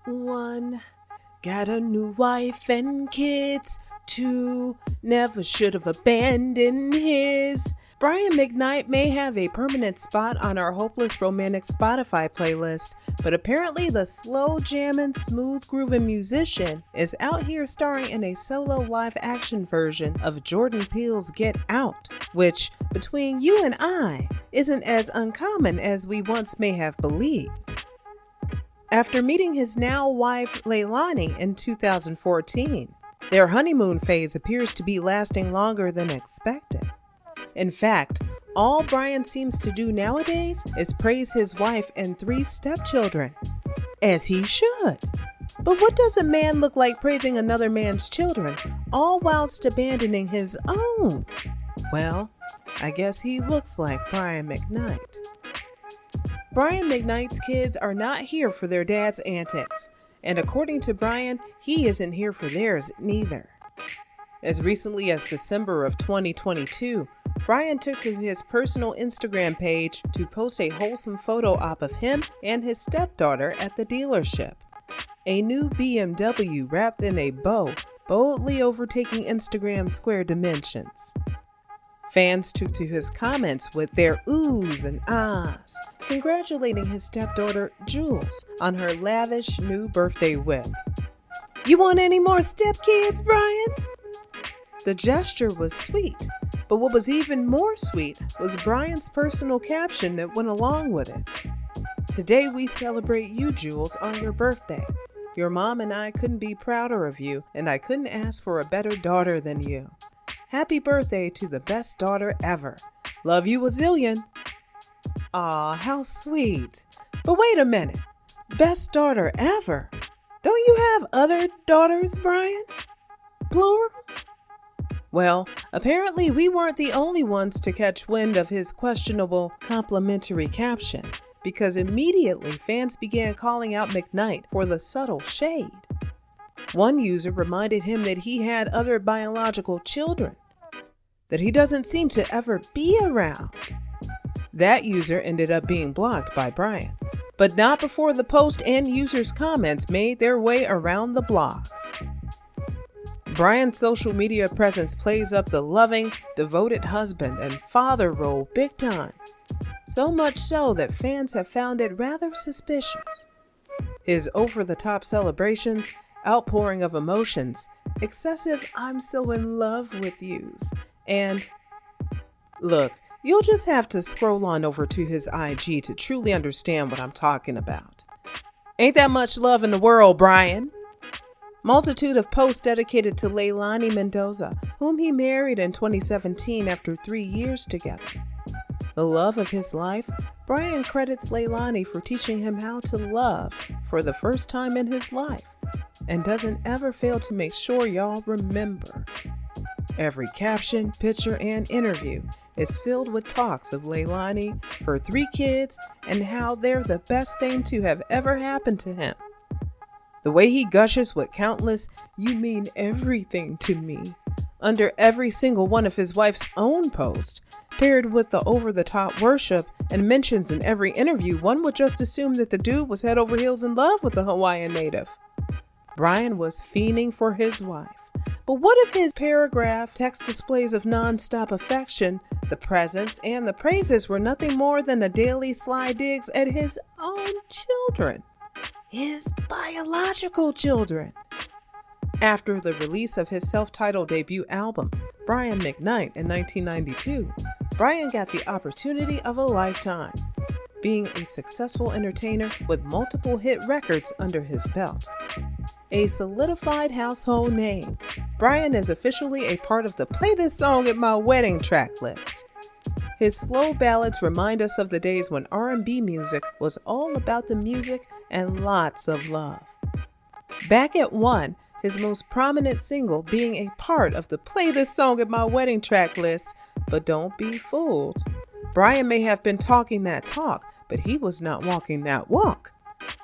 1, got a new wife and kids. 2, never should have abandoned his. Brian McKnight may have a permanent spot on our Hopeless Romantic Spotify playlist, but apparently the slow jamming, smooth grooving musician is out here starring in a solo live action version of Jordan Peele's Get Out, which, between you and I, isn't as uncommon as we once may have believed. After meeting his now wife Leilani in 2014, their honeymoon phase appears to be lasting longer than expected. In fact, all Brian seems to do nowadays is praise his wife and 3 stepchildren, as he should. But what does a man look like praising another man's children, all whilst abandoning his own? Well, I guess he looks like Brian McKnight. Brian McKnight's kids are not here for their dad's antics, and according to Brian, he isn't here for theirs neither. As recently as December of 2022, Brian took to his personal Instagram page to post a wholesome photo op of him and his stepdaughter at the dealership. A new BMW wrapped in a bow, boldly overtaking Instagram's square dimensions. Fans took to his comments with their oohs and ahs, congratulating his stepdaughter, Jules, on her lavish new birthday whip. "You want any more stepkids, Brian?" The gesture was sweet, but what was even more sweet was Brian's personal caption that went along with it. "Today we celebrate you, Jules, on your birthday. Your mom and I couldn't be prouder of you, and I couldn't ask for a better daughter than you. Happy birthday to the best daughter ever. Love you a zillion." Aw, how sweet. But wait a minute. Best daughter ever? Don't you have other daughters, Brian? Plural? Well, apparently we weren't the only ones to catch wind of his questionable complimentary caption, because immediately fans began calling out McKnight for the subtle shade. One user reminded him that he had other biological children, that he doesn't seem to ever be around. That user ended up being blocked by Brian, but not before the post and user's comments made their way around the blogs. Brian's social media presence plays up the loving, devoted husband and father role big time, so much so that fans have found it rather suspicious. His over-the-top celebrations, outpouring of emotions, excessive "I'm so in love with yous," and look, you'll just have to scroll on over to his IG to truly understand what I'm talking about. Ain't that much love in the world, Brian? Multitude of posts dedicated to Leilani Mendoza, whom he married in 2017 after 3 years together. The love of his life, Brian credits Leilani for teaching him how to love for the first time in his life, and doesn't ever fail to make sure y'all remember. Every caption, picture, and interview is filled with talks of Leilani, her 3 kids, and how they're the best thing to have ever happened to him. The way he gushes with countless "you mean everything to me" under every single one of his wife's own posts, paired with the over-the-top worship and mentions in every interview, one would just assume that the dude was head over heels in love with the Hawaiian native. Brian was fiending for his wife. But what if his paragraph text displays of non-stop affection, the presents, and the praises were nothing more than a daily sly digs at his own children? His biological children. After the release of his self-titled debut album, Brian McKnight, in 1992, Brian got the opportunity of a lifetime, being a successful entertainer with multiple hit records under his belt. A solidified household name, Brian is officially a part of the "Play This Song at My Wedding" track list. His slow ballads remind us of the days when R&B music was all about the music and lots of love. Back at 1, his most prominent single being a part of the "Play This Song at My Wedding" track list, but don't be fooled. Brian may have been talking that talk, but he was not walking that walk.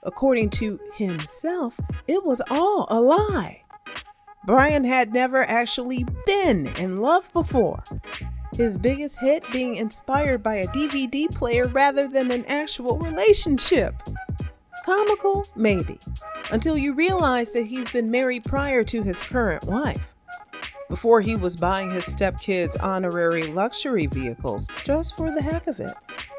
According to himself, it was all a lie. Brian had never actually been in love before, his biggest hit being inspired by a DVD player rather than an actual relationship. Comical? Maybe. Until you realize that he's been married prior to his current wife. Before he was buying his stepkids honorary luxury vehicles just for the heck of it,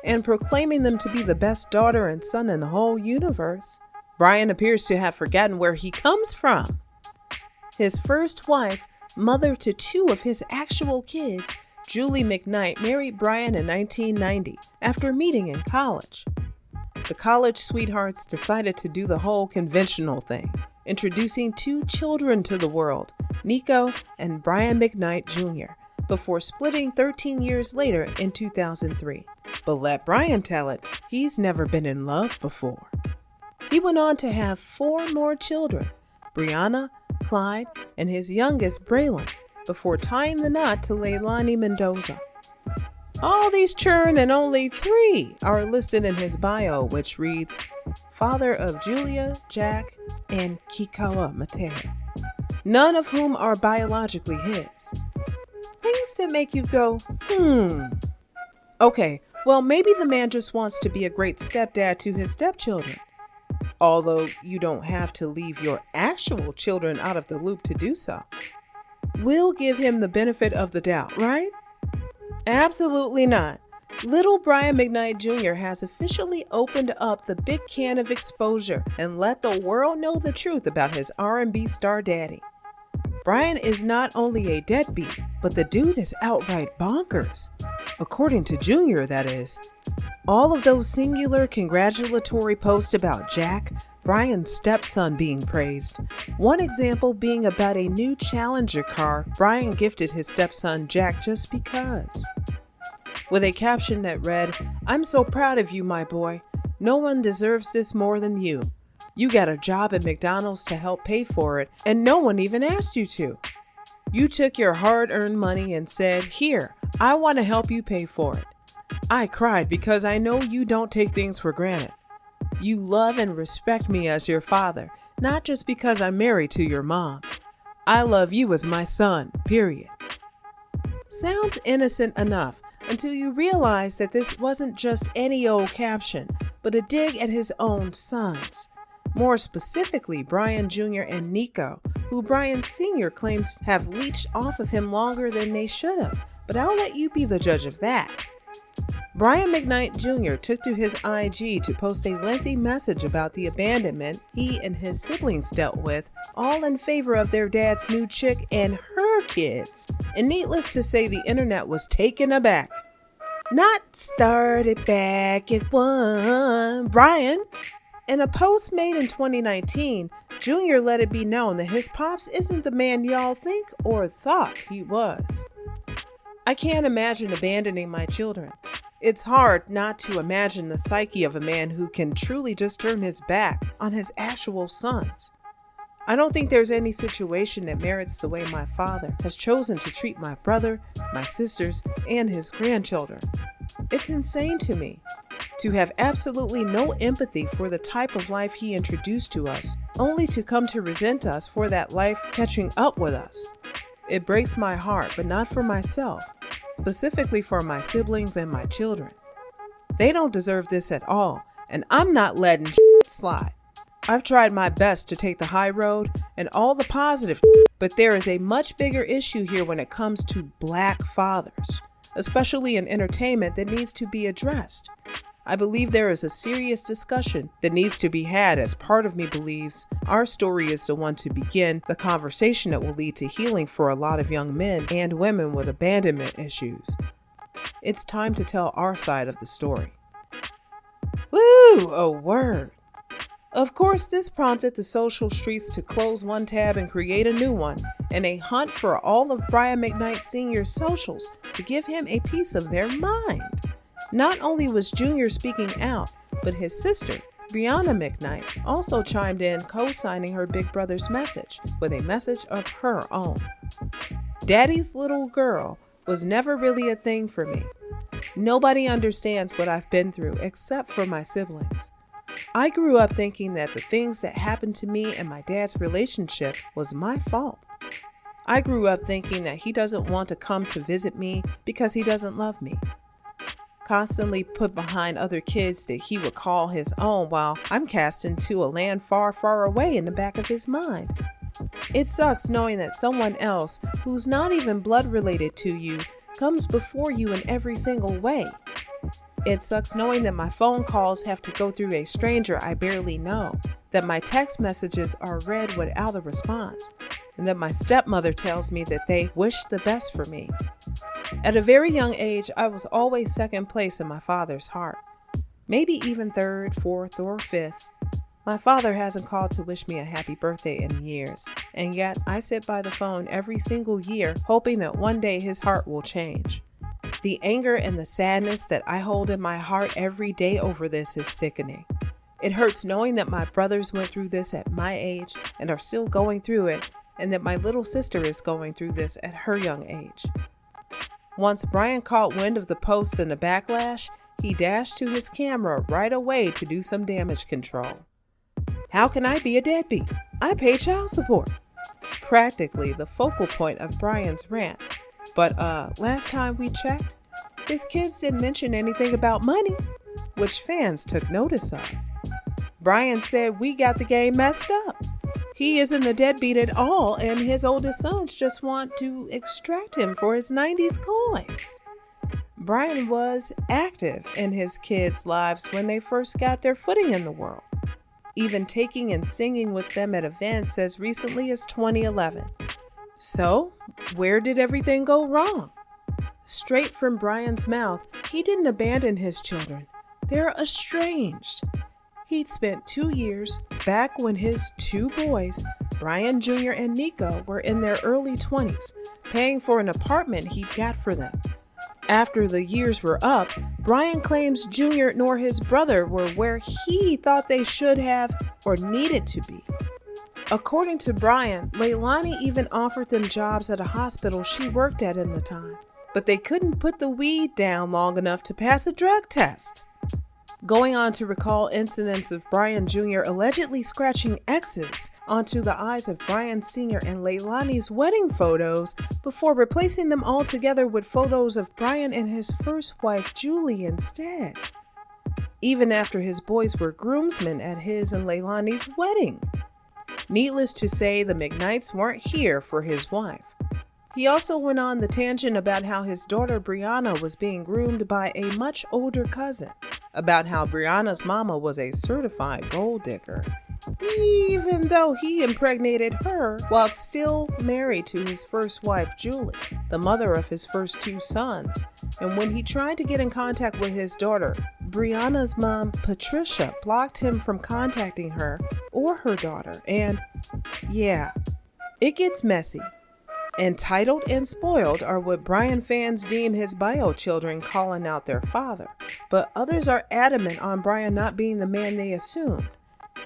and proclaiming them to be the best daughter and son in the whole universe. Brian appears to have forgotten where he comes from. His first wife, mother to 2 of his actual kids, Julie McKnight, married Brian in 1990 after meeting in college. The college sweethearts decided to do the whole conventional thing, introducing 2 children to the world, Nico and Brian McKnight Jr., before splitting 13 years later in 2003. But let Brian tell it, he's never been in love before. He went on to have 4 more children, Brianna, Clyde, and his youngest, Braylon, before tying the knot to Leilani Mendoza. All these churn and only 3 are listed in his bio, which reads, father of Julia, Jack, and Kikoa Mateo, none of whom are biologically his. Things that make you go, Okay, well, maybe the man just wants to be a great stepdad to his stepchildren. Although you don't have to leave your actual children out of the loop to do so. We'll give him the benefit of the doubt, right? Absolutely not. Little Brian McKnight Jr. has officially opened up the big can of exposure and let the world know the truth about his R&B star daddy. Brian is not only a deadbeat, but the dude is outright bonkers. According to Junior, that is. All of those singular congratulatory posts about Jack, Brian's stepson, being praised. One example being about a new Challenger car Brian gifted his stepson Jack just because. With a caption that read, "I'm so proud of you, my boy. No one deserves this more than you. You got a job at McDonald's to help pay for it, and no one even asked you to. You took your hard-earned money and said, 'Here, I want to help you pay for it.' I cried because I know you don't take things for granted. You love and respect me as your father, not just because I'm married to your mom. I love you as my son, period." Sounds innocent enough until you realize that this wasn't just any old caption, but a dig at his own sons. More specifically, Brian Jr. and Nico, who Brian Sr. claims have leached off of him longer than they should have, but I'll let you be the judge of that. Brian McKnight Jr. took to his IG to post a lengthy message about the abandonment he and his siblings dealt with, all in favor of their dad's new chick and her kids. And needless to say, the internet was taken aback. Not started back at 1, Brian. In a post made in 2019, Junior let it be known that his pops isn't the man y'all think or thought he was. I can't imagine abandoning my children. It's hard not to imagine the psyche of a man who can truly just turn his back on his actual sons. I don't think there's any situation that merits the way my father has chosen to treat my brother, my sisters, and his grandchildren. It's insane to me to have absolutely no empathy for the type of life he introduced to us, only to come to resent us for that life catching up with us. It breaks my heart, but not for myself, specifically for my siblings and my children. They don't deserve this at all, and I'm not letting slide. I've tried my best to take the high road and all the positive, but there is a much bigger issue here when it comes to Black fathers, especially in entertainment, that needs to be addressed. I believe there is a serious discussion that needs to be had, as part of me believes our story is the one to begin the conversation that will lead to healing for a lot of young men and women with abandonment issues. It's time to tell our side of the story. Woo, a word. Of course, this prompted the social streets to close one tab and create a new one, and a hunt for all of Brian McKnight Sr.'s socials to give him a piece of their mind. Not only was Junior speaking out, but his sister, Brianna McKnight, also chimed in, co-signing her big brother's message with a message of her own. Daddy's little girl was never really a thing for me. Nobody understands what I've been through except for my siblings. I grew up thinking that the things that happened to me and my dad's relationship was my fault. I grew up thinking that he doesn't want to come to visit me because he doesn't love me. constantly put behind other kids that he would call his own while I'm cast into a land far, far away in the back of his mind. It sucks knowing that someone else, who's not even blood related to you, comes before you in every single way. It sucks knowing that my phone calls have to go through a stranger I barely know, that my text messages are read without a response, and that my stepmother tells me that they wish the best for me. At a very young age, I was always second place in my father's heart, maybe even third, fourth, or fifth. My father hasn't called to wish me a happy birthday in years, and yet I sit by the phone every single year hoping that one day his heart will change. The anger and the sadness that I hold in my heart every day over this is sickening. It hurts knowing that my brothers went through this at my age and are still going through it, and that my little sister is going through this at her young age. Once Brian caught wind of the post and the backlash, he dashed to his camera right away to do some damage control. How can I be a deadbeat? I pay child support. Practically the focal point of Brian's rant. But last time we checked, his kids didn't mention anything about money, which fans took notice of. Brian said we got the game messed up. He isn't a deadbeat at all, and his oldest sons just want to extract him for his 90s coins. Brian was active in his kids' lives when they first got their footing in the world, even taking and singing with them at events as recently as 2011. So, where did everything go wrong? Straight from Brian's mouth, he didn't abandon his children. They're estranged. He'd spent 2 years back when his two boys, Brian Jr. and Nico, were in their early 20s, paying for an apartment he'd got for them. After the years were up, Brian claims Jr. nor his brother were where he thought they should have or needed to be. According to Brian, Leilani even offered them jobs at a hospital she worked at in the time, but they couldn't put the weed down long enough to pass a drug test. Going on to recall incidents of Brian Jr. allegedly scratching X's onto the eyes of Brian Sr. and Leilani's wedding photos before replacing them all together with photos of Brian and his first wife Julie instead, even after his boys were groomsmen at his and Leilani's wedding. Needless to say, the McKnights weren't here for his wife. He also went on the tangent about how his daughter Brianna was being groomed by a much older cousin, about how Brianna's mama was a certified gold digger, even though he impregnated her while still married to his first wife Julie, the mother of his first two sons. And when he tried to get in contact with his daughter, Brianna's mom, Patricia, blocked him from contacting her or her daughter. And yeah, it gets messy. Entitled and spoiled are what Brian fans deem his bio children calling out their father, but others are adamant on Brian not being the man they assumed.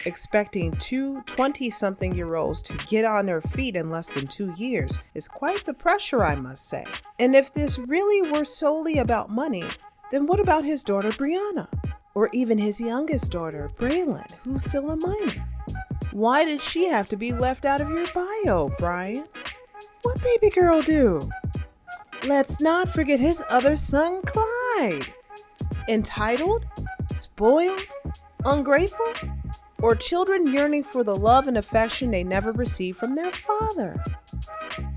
Expecting two 20-something-year-olds to get on their feet in less than 2 years is quite the pressure, I must say. And if this really were solely about money, then what about his daughter Brianna? Or even his youngest daughter, Braylon, who's still a minor? Why did she have to be left out of your bio, Brian? What baby girl do? Let's not forget his other son, Clyde. Entitled? Spoiled? Ungrateful? Or children yearning for the love and affection they never received from their father?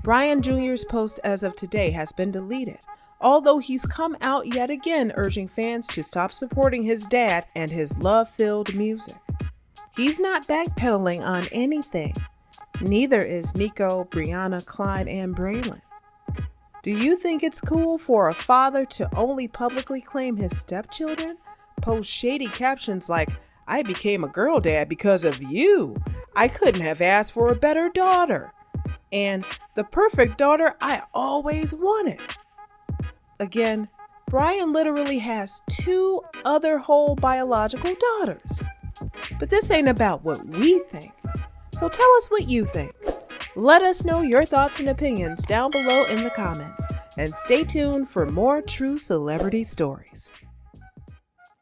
Brian Jr.'s post as of today has been deleted, although he's come out yet again urging fans to stop supporting his dad and his love-filled music. He's not backpedaling on anything. Neither is Nico, Brianna, Clyde, and Braylon. Do you think it's cool for a father to only publicly claim his stepchildren, post shady captions like, "I became a girl dad because of you. I couldn't have asked for a better daughter," and "the perfect daughter I always wanted"? Again, Brian literally has 2 other whole biological daughters. But this ain't about what we think. So tell us what you think. Let us know your thoughts and opinions down below in the comments, and stay tuned for more true celebrity stories.